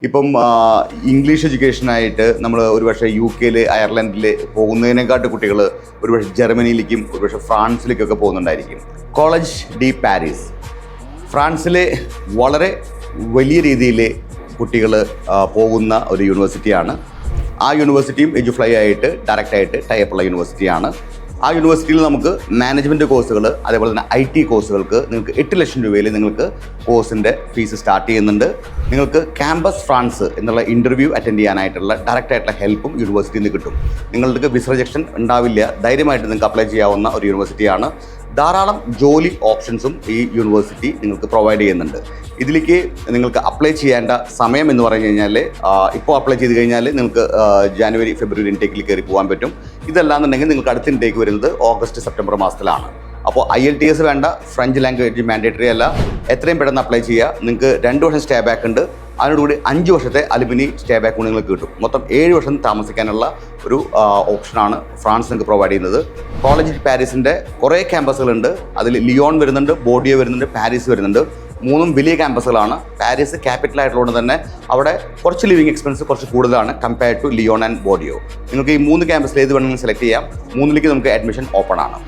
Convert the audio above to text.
ഇപ്പം ഇംഗ്ലീഷ് എഡ്യൂക്കേഷനായിട്ട് നമ്മൾ ഒരുപക്ഷെ UK അയർലൻഡിൽ പോകുന്നതിനെക്കാട്ട് കുട്ടികൾ ഒരുപക്ഷെ ജർമ്മനിയിലേക്കും ഒരുപക്ഷെ ഫ്രാൻസിലേക്കൊക്കെ പോകുന്നുണ്ടായിരിക്കും. കോളേജ് ഡി പാരീസ് ഫ്രാൻസിലെ വളരെ വലിയ രീതിയിൽ കുട്ടികൾ പോകുന്ന ഒരു യൂണിവേഴ്സിറ്റിയാണ്. ആ യൂണിവേഴ്സിറ്റിയും എഡ്യൂഫ്ലൈ ആയിട്ട് ഡയറക്റ്റായിട്ട് ടൈപ്പുള്ള യൂണിവേഴ്സിറ്റിയാണ്. ആ യൂണിവേഴ്സിറ്റിയിൽ നമുക്ക് മാനേജ്മെൻറ്റ് കോഴ്സുകൾ അതേപോലെ തന്നെ IT കോഴ്സുകൾക്ക് നിങ്ങൾക്ക് 8 ലക്ഷം രൂപയിൽ നിങ്ങൾക്ക് കോഴ്സിൻ്റെ ഫീസ് സ്റ്റാർട്ട് ചെയ്യുന്നുണ്ട്. നിങ്ങൾക്ക് ക്യാമ്പസ് ഫ്രാൻസ് എന്നുള്ള ഇൻ്റർവ്യൂ അറ്റൻഡ് ചെയ്യാനായിട്ടുള്ള ഡയറക്റ്റായിട്ടുള്ള ഹെൽപ്പും യൂണിവേഴ്സിറ്റിയിൽ നിന്ന് കിട്ടും. നിങ്ങൾക്ക് വിസ റിജക്ഷൻ ഉണ്ടാവില്ല. ധൈര്യമായിട്ട് നിങ്ങൾക്ക് അപ്ലൈ ചെയ്യാവുന്ന ഒരു യൂണിവേഴ്സിറ്റിയാണ്. ധാരാളം ജോലി ഓപ്ഷൻസും ഈ യൂണിവേഴ്സിറ്റി നിങ്ങൾക്ക് പ്രൊവൈഡ് ചെയ്യുന്നുണ്ട്. ഇതിലേക്ക് നിങ്ങൾക്ക് അപ്ലൈ ചെയ്യേണ്ട സമയം എന്ന് പറഞ്ഞു കഴിഞ്ഞാൽ ഇപ്പോൾ അപ്ലൈ ചെയ്ത് കഴിഞ്ഞാൽ നിങ്ങൾക്ക് ജാനുവരി ഫെബ്രുവരി ഇൻടേക്കിൽ കയറി പോകാൻ പറ്റും. ഇതല്ലാന്നുണ്ടെങ്കിൽ നിങ്ങൾക്ക് അടുത്ത ഇൻടേക്ക് വരുന്നത് ഓഗസ്റ്റ് സെപ്റ്റംബർ മാസത്തിലാണ്. അപ്പോൾ IELTS വേണ്ട, ഫ്രഞ്ച് ലാംഗ്വേജ് മാൻഡേറ്ററി അല്ല. എത്രയും പെട്ടെന്ന് അപ്ലൈ ചെയ്യുക. നിങ്ങൾക്ക് 2 വർഷം സ്റ്റേ ബാക്ക് ഉണ്ട്. അതിനോടുകൂടി 5 വർഷത്തെ അലുമിനി സ്റ്റേ ബാക്ക് നിങ്ങൾക്ക് കിട്ടും. മൊത്തം 7 വർഷം താമസിക്കാനുള്ള ഒരു ഓപ്ഷനാണ് ഫ്രാൻസ് നിങ്ങൾക്ക് പ്രൊവൈഡ് ചെയ്യുന്നത്. കോളേജ് പാരീസിൻ്റെ കുറേ ക്യാമ്പസുകളുണ്ട്. അതിൽ ലിയോൺ വരുന്നുണ്ട്, ബോർഡിയോ വരുന്നുണ്ട്, പാരീസ് വരുന്നുണ്ട്. 3 വലിയ ക്യാമ്പസുകളാണ്. പാരീസ് ക്യാപിറ്റൽ ആയിട്ടുള്ളത് തന്നെ അവിടെ കുറച്ച് ലിവിങ് എക്സ്പെൻസ് കുറച്ച് കൂടുതലാണ് കമ്പയർ ടു ലിയോൺ ആൻഡ് ബോർഡിയോ. നിങ്ങൾക്ക് ഈ 3 ക്യാമ്പസിൽ ഏത് വേണമെങ്കിലും സെലക്ട് ചെയ്യാം. 3ലേക്ക് നമുക്ക് അഡ്മിഷൻ ഓപ്പൺ ആണ്.